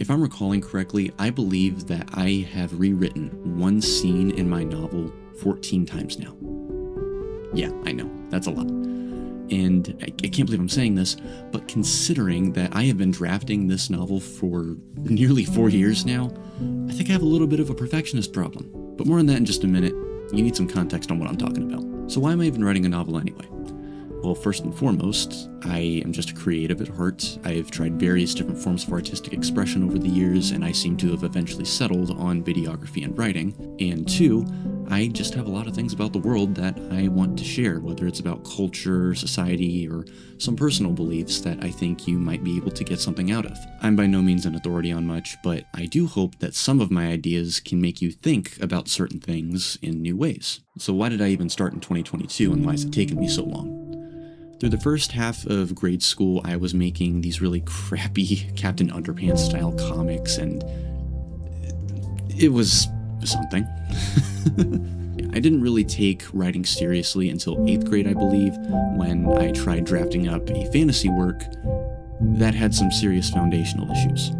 If I'm recalling correctly, I believe that I have rewritten one scene in my novel 14 times now. Yeah, I know, that's a lot. And I can't believe I'm saying this, but considering that I have been drafting this novel for nearly 4 years now, I think I have a little bit of a perfectionist problem. But more on that in just a minute. You need some context on what I'm talking about. So why am I even writing a novel anyway? Well, first and foremost, I am just a creative at heart. I've tried various different forms of artistic expression over the years, and I seem to have eventually settled on videography and writing. And two, I just have a lot of things about the world that I want to share, whether it's about culture, society, or some personal beliefs that I think you might be able to get something out of. I'm by no means an authority on much, but I do hope that some of my ideas can make you think about certain things in new ways. So why did I even start in 2022, and why has it taken me so long? Through the first half of grade school, I was making these really crappy Captain Underpants style comics, and it was something. I didn't really take writing seriously until 8th grade, I believe, when I tried drafting up a fantasy work that had some serious foundational issues.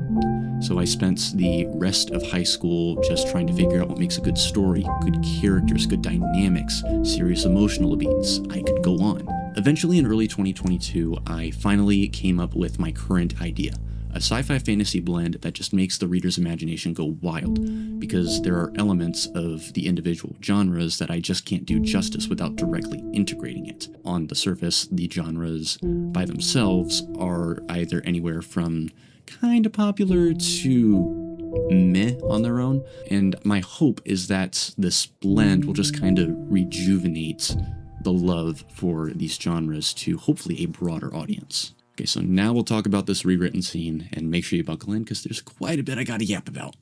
So I spent the rest of high school just trying to figure out what makes a good story, good characters, good dynamics, serious emotional beats. I could go on. Eventually, in early 2022, I finally came up with my current idea, a sci-fi fantasy blend that just makes the reader's imagination go wild, because there are elements of the individual genres that I just can't do justice without directly integrating it. On the surface, the genres by themselves are either anywhere from kind of popular to meh on their own, and my hope is that this blend will just kind of rejuvenate the love for these genres to hopefully a broader audience. Okay, so now we'll talk about this rewritten scene, and make sure you buckle in because there's quite a bit I gotta yap about.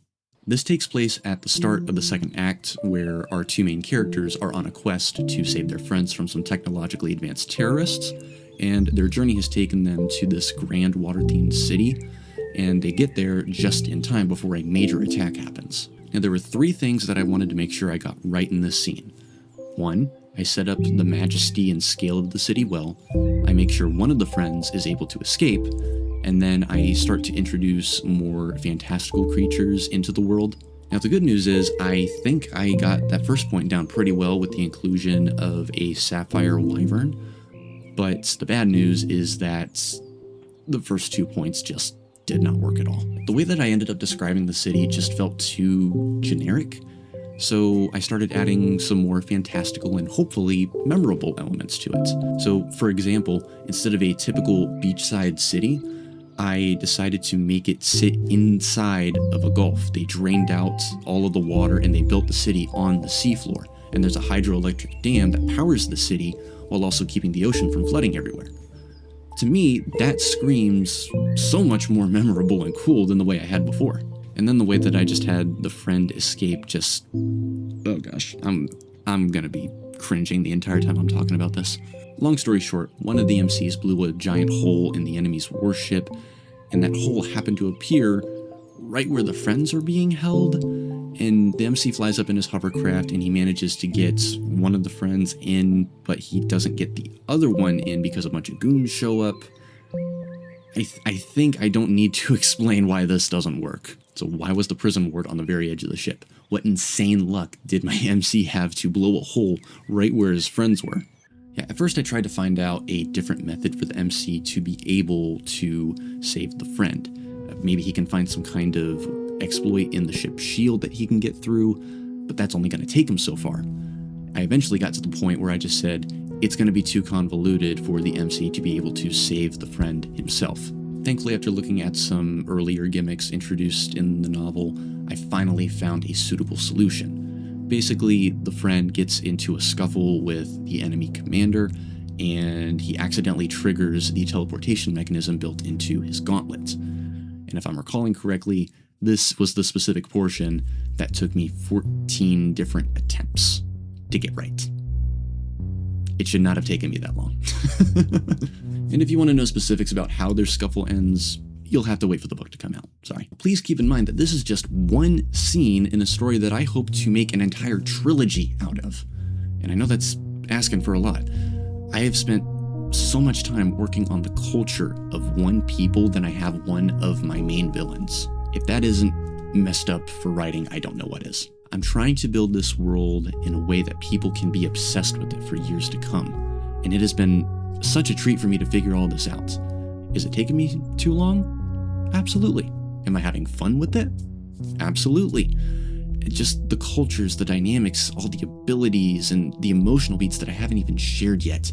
This takes place at the start of the second act, where our two main characters are on a quest to save their friends from some technologically advanced terrorists, and their journey has taken them to this grand water-themed city, and they get there just in time before a major attack happens. Now, there were 3 things that I wanted to make sure I got right in this scene. 1, I set up the majesty and scale of the city well. I make sure one of the friends is able to escape, and then I start to introduce more fantastical creatures into the world. Now, the good news is I think I got that first point down pretty well with the inclusion of a sapphire wyvern, but the bad news is that the first 2 points just did not work at all. The way that I ended up describing the city just felt too generic. So I started adding some more fantastical and hopefully memorable elements to it. So, for example, instead of a typical beachside city, I decided to make it sit inside of a gulf. They drained out all of the water and they built the city on the seafloor. And there's a hydroelectric dam that powers the city while also keeping the ocean from flooding everywhere. To me, that screams so much more memorable and cool than the way I had before. And then the way that I just had the friend escape just, oh gosh, I'm gonna be cringing the entire time I'm talking about this. Long story short, one of the MCs blew a giant hole in the enemy's warship, and that hole happened to appear right where the friends are being held, and the MC flies up in his hovercraft and he manages to get one of the friends in, but he doesn't get the other one in because a bunch of goons show up. I think I don't need to explain why this doesn't work. So why was the prison ward on the very edge of the ship? What insane luck did my MC have to blow a hole right where his friends were? Yeah, at first I tried to find out a different method for the MC to be able to save the friend. Maybe he can find some kind of exploit in the ship's shield that he can get through, but that's only going to take him so far. I eventually got to the point where I just said, it's going to be too convoluted for the MC to be able to save the friend himself. Thankfully, after looking at some earlier gimmicks introduced in the novel, I finally found a suitable solution. Basically, the friend gets into a scuffle with the enemy commander, and he accidentally triggers the teleportation mechanism built into his gauntlet. And if I'm recalling correctly, this was the specific portion that took me 14 different attempts to get right. It should not have taken me that long. And if you want to know specifics about how their scuffle ends, you'll have to wait for the book to come out. Sorry. Please keep in mind that this is just one scene in a story that I hope to make an entire trilogy out of. And I know that's asking for a lot. I have spent so much time working on the culture of one people than I have one of my main villains. If that isn't messed up for writing, I don't know what is. I'm trying to build this world in a way that people can be obsessed with it for years to come. And it has been such a treat for me to figure all this out. Is it taking me too long? Absolutely. Am I having fun with it? Absolutely. Just the cultures, the dynamics, all the abilities, and the emotional beats that I haven't even shared yet.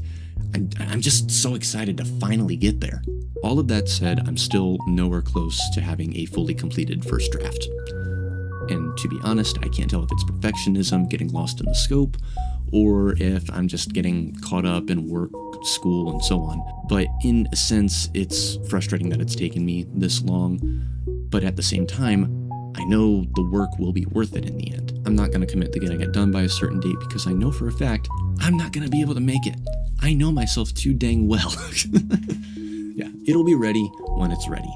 I'm just so excited to finally get there. All of that said, I'm still nowhere close to having a fully completed first draft. And to be honest, I can't tell if it's perfectionism, getting lost in the scope, or if I'm just getting caught up in work, school, and so on. But in a sense, it's frustrating that it's taken me this long. But at the same time, I know the work will be worth it in the end. I'm not going to commit to getting it done by a certain date because I know for a fact I'm not going to be able to make it. I know myself too dang well. Yeah, it'll be ready when it's ready.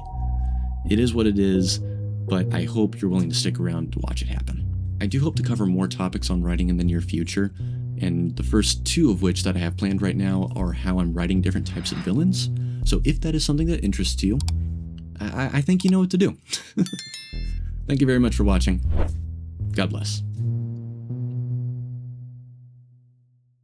It is what it is, but I hope you're willing to stick around to watch it happen. I do hope to cover more topics on writing in the near future, and the first two of which that I have planned right now are how I'm writing different types of villains. So if that is something that interests you, I think you know what to do. Thank you very much for watching. God bless.